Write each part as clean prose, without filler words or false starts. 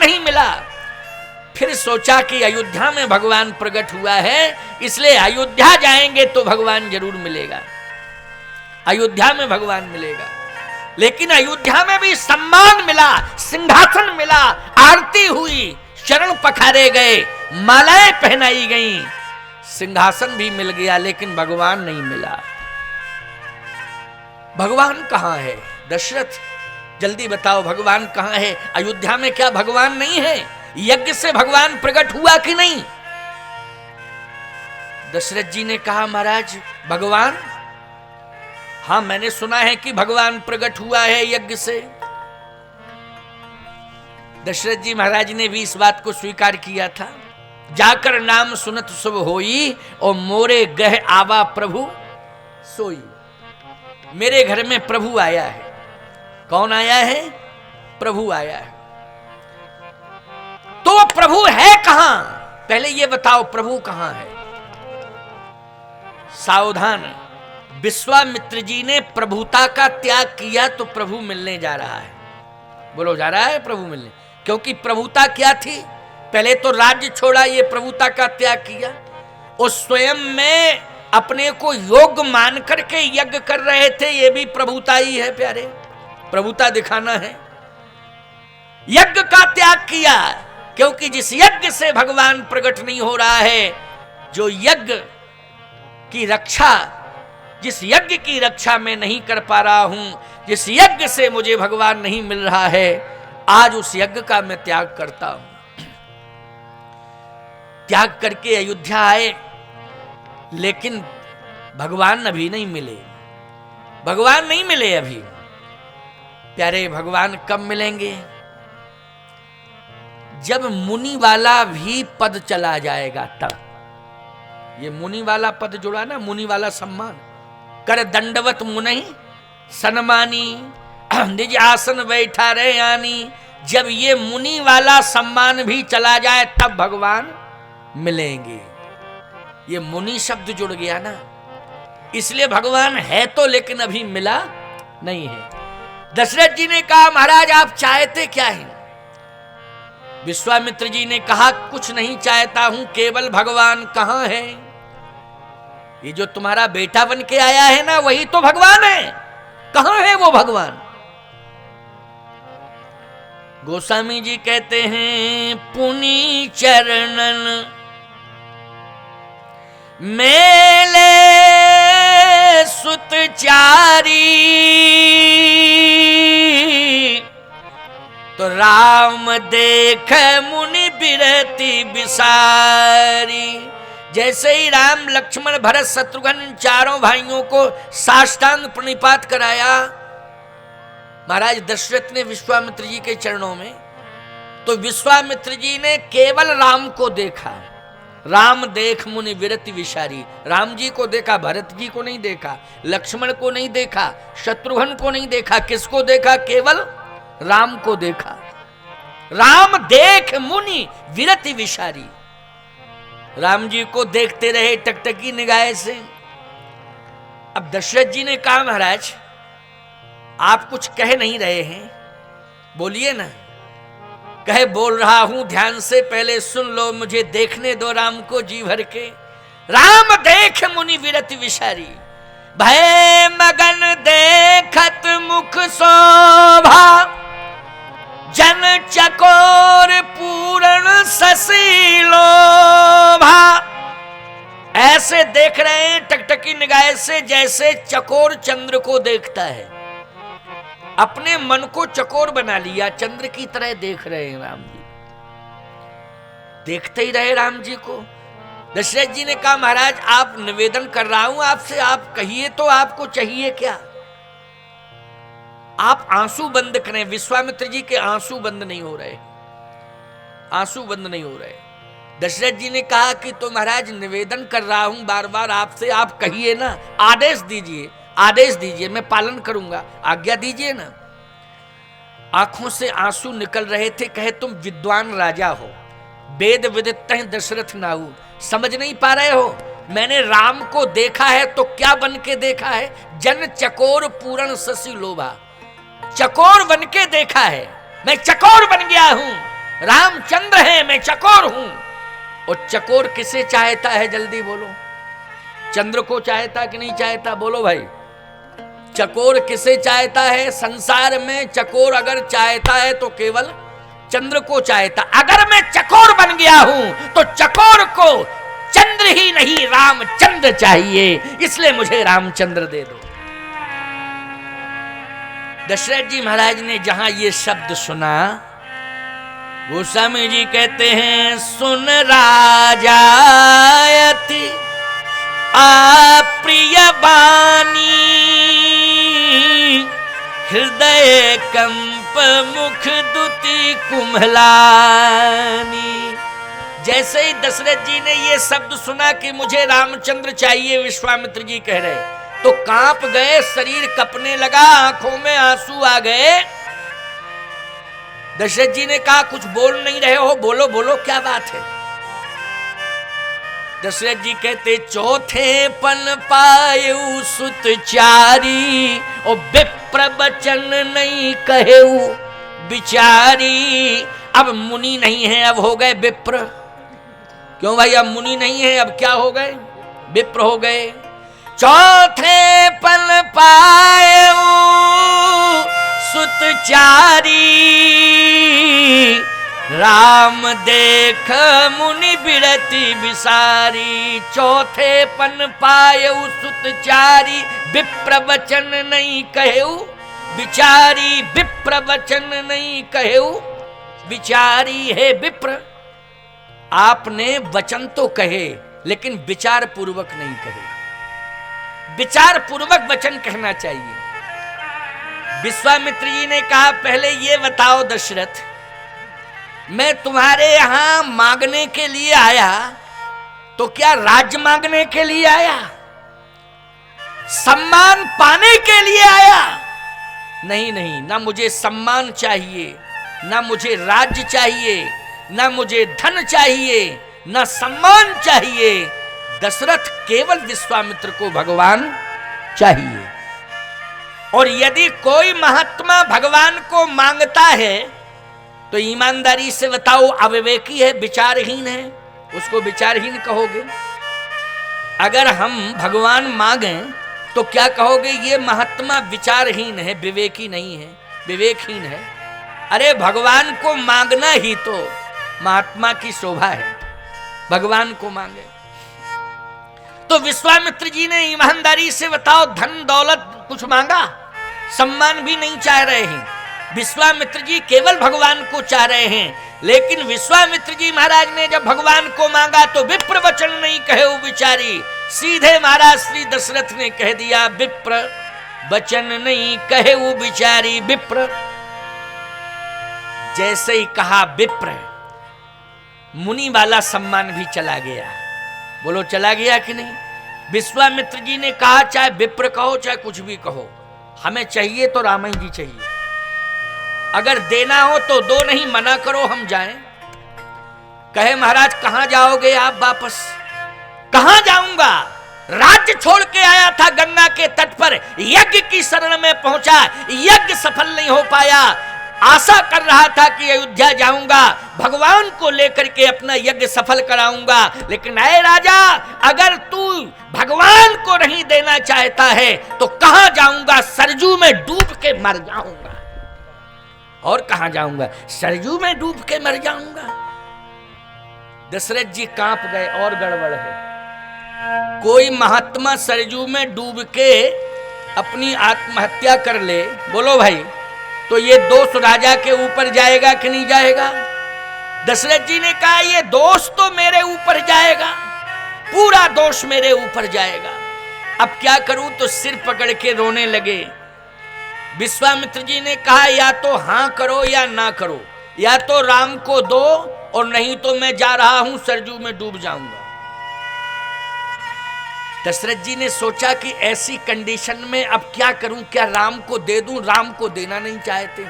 नहीं मिला। फिर सोचा कि अयोध्या में भगवान प्रकट हुआ है, इसलिए अयोध्या जाएंगे तो भगवान जरूर मिलेगा, अयोध्या में भगवान मिलेगा। लेकिन अयोध्या में भी सम्मान मिला, सिंहासन मिला, आरती हुई, चरण पखारे गए, मालाएं पहनाई गईं, सिंहासन भी मिल गया, लेकिन भगवान नहीं मिला। भगवान कहां है? दशरथ जल्दी बताओ, भगवान कहां है? अयोध्या में क्या भगवान नहीं है? यज्ञ से भगवान प्रकट हुआ कि नहीं? दशरथ जी ने कहा, महाराज भगवान, हां मैंने सुना है कि भगवान प्रकट हुआ है यज्ञ से। दशरथ जी महाराज ने भी इस बात को स्वीकार किया था। जाकर नाम सुनत सब होई, और मोरे गह आवा प्रभु सोई। मेरे घर में प्रभु आया है। कौन आया है? प्रभु आया है। तो वो प्रभु है कहां? पहले ये बताओ, प्रभु कहां है? सावधान, विश्वामित्र जी ने प्रभुता का त्याग किया तो प्रभु मिलने जा रहा है। बोलो, जा रहा है प्रभु मिलने। क्योंकि प्रभुता क्या थी? पहले तो राज्य छोड़ा, ये प्रभुता का त्याग किया। और स्वयं में अपने को योग्य मान करके यज्ञ कर रहे थे, ये भी प्रभुता ही है प्यारे, प्रभुता दिखाना है। यज्ञ का त्याग किया, क्योंकि जिस यज्ञ से भगवान प्रकट नहीं हो रहा है, जो यज्ञ की रक्षा, जिस यज्ञ की रक्षा मैं नहीं कर पा रहा हूं, जिस यज्ञ से मुझे भगवान नहीं मिल रहा है, आज उस यज्ञ का मैं त्याग करता हूं। त्याग करके अयोध्या आए, लेकिन भगवान अभी नहीं मिले। भगवान नहीं मिले अभी। प्यारे, भगवान कब मिलेंगे? जब मुनि वाला भी पद चला जाएगा तब। ये मुनि वाला पद जुड़ा ना, मुनि वाला सम्मान, कर दंडवत मुनि सन्मानी, निज आसन बैठा रे यानी। जब ये मुनि वाला सम्मान भी चला जाए तब भगवान मिलेंगे। ये मुनि शब्द जुड़ गया ना, इसलिए भगवान है तो, लेकिन अभी मिला नहीं है। दशरथ जी ने कहा, महाराज आप चाहते क्या हैं? विश्वामित्र जी ने कहा, कुछ नहीं चाहता हूं, केवल भगवान कहां है? ये जो तुम्हारा बेटा बन के आया है ना, वही तो भगवान है। कहां है वो भगवान? गोस्वामी जी कहते हैं, पुनि चरणन मेले सुतचारी, तो राम देख मुनि बिरति बिसारी। जैसे ही राम लक्ष्मण भरत शत्रुघ्न चारों भाइयों को साष्टांग प्रणिपात कराया महाराज दशरथ ने विश्वामित्र जी के चरणों में, तो विश्वामित्र जी ने केवल राम को देखा। राम देख मुनि विरति विशारी। राम जी को देखा, भरत जी को नहीं देखा, लक्ष्मण को नहीं देखा, शत्रुघ्न को नहीं देखा। किसको देखा? केवल राम को देखा। राम देख मुनि विरति विशारी। राम जी को देखते रहे टकटकी निगाह से। अब दशरथ जी ने कहा, महाराज आप कुछ कह नहीं रहे हैं, बोलिए ना। कहे, बोल रहा हूं, ध्यान से पहले सुन लो, मुझे देखने दो राम को जी भर के। राम देख मुनि विरति विशारी, भय मगन देखत मुख शोभा, जन चकोर पूर्ण शशि लोभा। ऐसे देख रहे हैं टकटकी निगाह से, जैसे चकोर चंद्र को देखता है। अपने मन को चकोर बना लिया, चंद्र की तरह देख रहे हैं राम जी। देखते ही रहे राम जी को। दशरथ जी ने कहा, महाराज आप निवेदन कर रहा हूं आपसे, आप कहिए तो आपको चाहिए क्या? आप आंसू बंद करें। विश्वामित्र जी के आंसू बंद नहीं हो रहे, आंसू बंद नहीं हो रहे। दशरथ जी ने कहा कि तो महाराज निवेदन कर रहा हूं बार बार आपसे, आप कहिए ना, आदेश दीजिए, आदेश दीजिए, मैं पालन करूंगा, आज्ञा दीजिए ना। आंखों से आंसू निकल रहे थे। कहे, तुम विद्वान राजा हो, वेद विदित हैं दशरथ नाऊ, समझ नहीं पा रहे हो? मैंने राम को देखा है तो क्या बन के देखा है? जन चकोर पूर्ण शशि लोभा। चकोर बन के देखा है, मैं चकोर बन गया हूं। रामचंद्र है, मैं चकोर हूं। और चकोर किसे चाहता है, जल्दी बोलो। चंद्र को चाहता कि नहीं चाहता, बोलो भाई। चकोर किसे चाहता है संसार में? चकोर अगर चाहता है तो केवल चंद्र को चाहता। अगर मैं चकोर बन गया हूं तो चकोर को चंद्र ही नहीं रामचंद्र चाहिए, इसलिए मुझे रामचंद्र दे दो। दशरथ जी महाराज ने जहां ये शब्द सुना, गोस्वामी जी कहते हैं, सुन राजायति अप्रिय बानी, हृदय कंप मुख दुति कुम्हलानी। जैसे ही दशरथ जी ने ये शब्द सुना कि मुझे रामचंद्र चाहिए, विश्वामित्र जी कह रहे, तो कांप गए, शरीर कपने लगा, आंखों में आंसू आ गए। दशरथ जी ने कहा, कुछ बोल नहीं रहे हो, बोलो बोलो क्या बात है। दशरथ जी कहते, चौथे पन पायु सुत चारी, और विप्र बचन नहीं कहेऊ बिचारी। अब मुनि नहीं है, अब हो गए विप्र। क्यों भाई, अब मुनि नहीं है, अब क्या हो गए, विप्र हो गए। चौथे पन पायु सुत चारी, राम देख मुनि बिरति बिसारी। चौथे पन पायु सुत चारी, विप्र वचन नहीं कहेऊ बिचारी। विप्र वचन नहीं कहेऊ बिचारी। है विप्र, आपने वचन तो कहे लेकिन विचार पूर्वक नहीं कहे। विचार पूर्वक वचन कहना चाहिए। विश्वामित्र जी ने कहा, पहले ये बताओ दशरथ, मैं तुम्हारे यहां मांगने के लिए आया तो क्या राज्य मांगने के लिए आया, सम्मान पाने के लिए आया? नहीं नहीं, ना मुझे सम्मान चाहिए, ना मुझे राज्य चाहिए, ना मुझे धन चाहिए, ना सम्मान चाहिए। दशरथ केवल विश्वामित्र को भगवान चाहिए। और यदि कोई महात्मा भगवान को मांगता है तो ईमानदारी से बताओ, अविवेकी है, विचारहीन है, उसको विचारहीन कहोगे। अगर हम भगवान मांगें तो क्या कहोगे, ये महात्मा विचारहीन है, विवेकी नहीं है, विवेकहीन है। अरे भगवान को मांगना ही तो महात्मा की शोभा है, भगवान को मांगे। तो विश्वामित्र जी ने ईमानदारी से बताओ, धन दौलत कुछ मांगा, सम्मान भी नहीं चाह रहे हैं। विश्वामित्र जी केवल भगवान को चाह रहे हैं। लेकिन विश्वामित्र जी महाराज ने जब भगवान को मांगा तो विप्र वचन नहीं कहे वो बिचारी। सीधे महाराज श्री दशरथ ने कह दिया, विप्र वचन नहीं कहे वो बिचारी। विप्र जैसे ही कहा विप्र, मुनि वाला सम्मान भी चला गया। बोलो चला गया कि नहीं? विश्वामित्र जी ने कहा, चाहे विप्र कहो चाहे कुछ भी कहो, हमें चाहिए तो रामायण जी चाहिए। अगर देना हो तो दो, नहीं मना करो हम जाएं। कहे महाराज कहां जाओगे आप वापस? कहां जाऊंगा, राज्य छोड़ के आया था गंगा के तट पर, यज्ञ की शरण में पहुंचा, यज्ञ सफल नहीं हो पाया। आशा कर रहा था कि अयोध्या जाऊंगा, भगवान को लेकर के अपना यज्ञ सफल कराऊंगा। लेकिन अरे राजा, अगर तू भगवान को नहीं देना चाहता है तो कहां जाऊंगा? सरजू में डूब के मर जाऊंगा। और कहां जाऊंगा? सरजू में डूब के मर जाऊंगा। दशरथ जी कांप गए, और गड़बड़ है। कोई महात्मा सरजू में डूब के अपनी आत्महत्या कर ले, बोलो भाई, तो ये दोष राजा के ऊपर जाएगा कि नहीं जाएगा? दशरथ जी ने कहा, ये दोष तो मेरे ऊपर जाएगा, पूरा दोष मेरे ऊपर जाएगा। अब क्या करूं? तो सिर पकड़ के रोने लगे। विश्वामित्र जी ने कहा, या तो हां करो या ना करो, या तो राम को दो और नहीं तो मैं जा रहा हूं, सरजू में डूब जाऊंगा। दशरथ जी ने सोचा कि ऐसी कंडीशन में अब क्या करूं, क्या राम को दे दूं? राम को देना नहीं चाहते।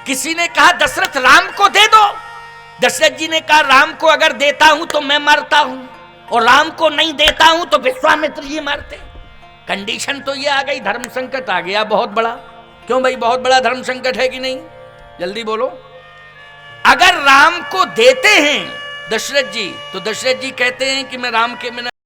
किसी ने कहा, दशरथ राम को दे दो। दशरथ जी ने कहा, राम को अगर देता हूं तो मैं मरता हूं, और राम को नहीं देता हूं तो विश्वामित्र जी मरते। कंडीशन तो ये आ गई, धर्म संकट आ गया बहुत बड़ा। क्यों भाई, बहुत बड़ा धर्म संकट है कि नहीं? जल्दी बोलो। अगर राम को देते हैं दशरथ जी, तो दशरथ जी कहते हैं कि मैं राम के बिना